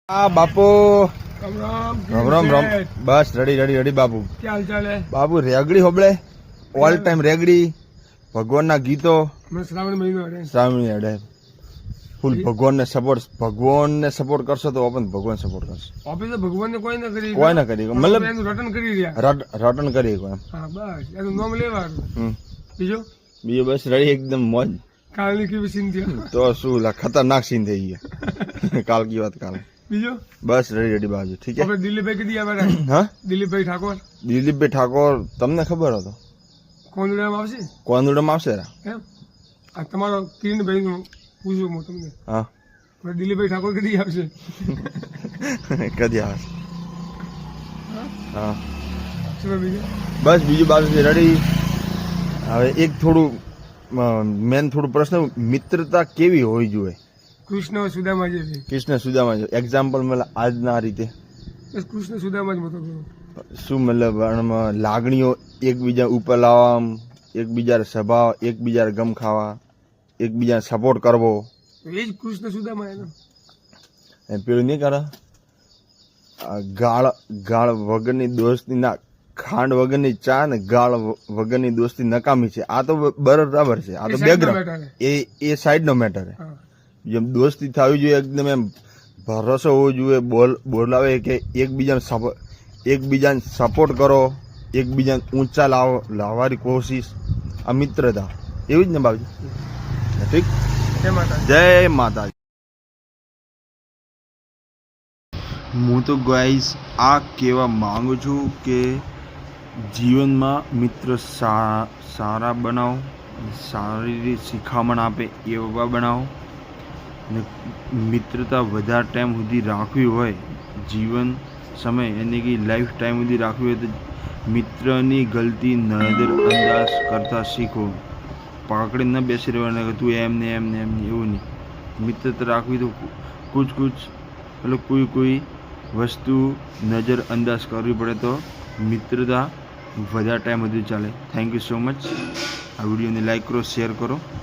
हाँ बापू राम राम राम बस ready ready ready बापू क्या हाल चाल है बापू रेगड़ी होबळे ऑल टाइम रेगड़ी भगवान ना गीतो मैं श्रावण महीनो है श्रावणी अडे फूल भगवान ने सपोर्ट करशो तो अपन भगवान सपोर्ट करशो ऑफिस भगवान ने कोई ना करी मतलब रटन करी રહ્યા रटन करी को હા બસ એનું નામ લેવાનું બીજો बस रेडी एकदम मौज કાલની કેવી સીન થયા तो શું ला खतरनाक सीन થઈ ગયા काल की बात काल બીજો बस रेडी रेडी बाजू ठीक है આપણે દિલીપભાઈ કદી આવ્યા हाँ દિલીપભાઈ ઠાકોર દિલીપભાઈ ઠાકોર તમને ખબર હતો કોંદડામાં આવશે કોંદડામાં આવશે એમ આ તમારો કિરણભાઈ નું પૂછું હું તમને હા આપણે દિલીપભાઈ ઠાકોર કદી આવશે કદી આવશે હા ચલો બીજો બસ બીજું બાજુ રેડી હવે એક થોડું મેન થોડું પ્રશ્ન મિત્રતા કેવી હોવી જોઈએ કૃષ્ણ સુદામા જેવી કૃષ્ણ સુદામા એક્ઝામ્પલ મતલબ આજના રીતે બસ કૃષ્ણ સુદામા જ મતો કરો શું મતલબ આમાં લાગણીઓ એકબીજા ઉપર લાવવા એકબીજા સ્વભાવ એકબીજા ગમ ખાવા એકબીજાને સપોર્ટ કરવો એ જ કૃષ્ણ સુદામા એનો પેલું નહીં કરે ગાળ વગરની દોસ્તી ના ખાંડ વગરની ચા ને ગાળ વગરની દોસ્તી નકામી છે આ તો બરાબર છે આ તો બેકગ્રાઉન્ડ એ સાઈડ નો મેટર છે જેમ દોસ્તી થવી જોઈએ એકદમ એમ ભરોસો હોવો જોઈએ બોલાવે કે એકબીજાને સપોર્ટ કરો એકબીજાને ઊંચા લાવવાની કોશિશ આ મિત્રતા એવી જ ને બાબજી ઠીક જય માતાજી હું તો ગાઈસ આ કહેવા માંગુ છું કે જીવનમાં મિત્ર સારા બનાવો સારી શિખામણ આપે એવા બનાવો ને મિત્રતા વધારે ટાઈમ સુધી રાખવી હોય જીવન સમય એને કે લાઈફ ટાઈમ સુધી રાખવી હોય તો મિત્રની ગલતી નજરઅંદાજ કરતા શીખો પકડી ન બેસી રહેવાને કે તું એમ ને એવું નહીં મિત્રતા રાખવી તો કુછ એટલે કોઈ વસ્તુ નજરઅંદાજ કરવી પડે તો મિત્રતા વધારે ટાઈમ સુધી ચાલે થેન્ક યુ સો મચ આ વિડીયોને લાઈક કરો શેર કરો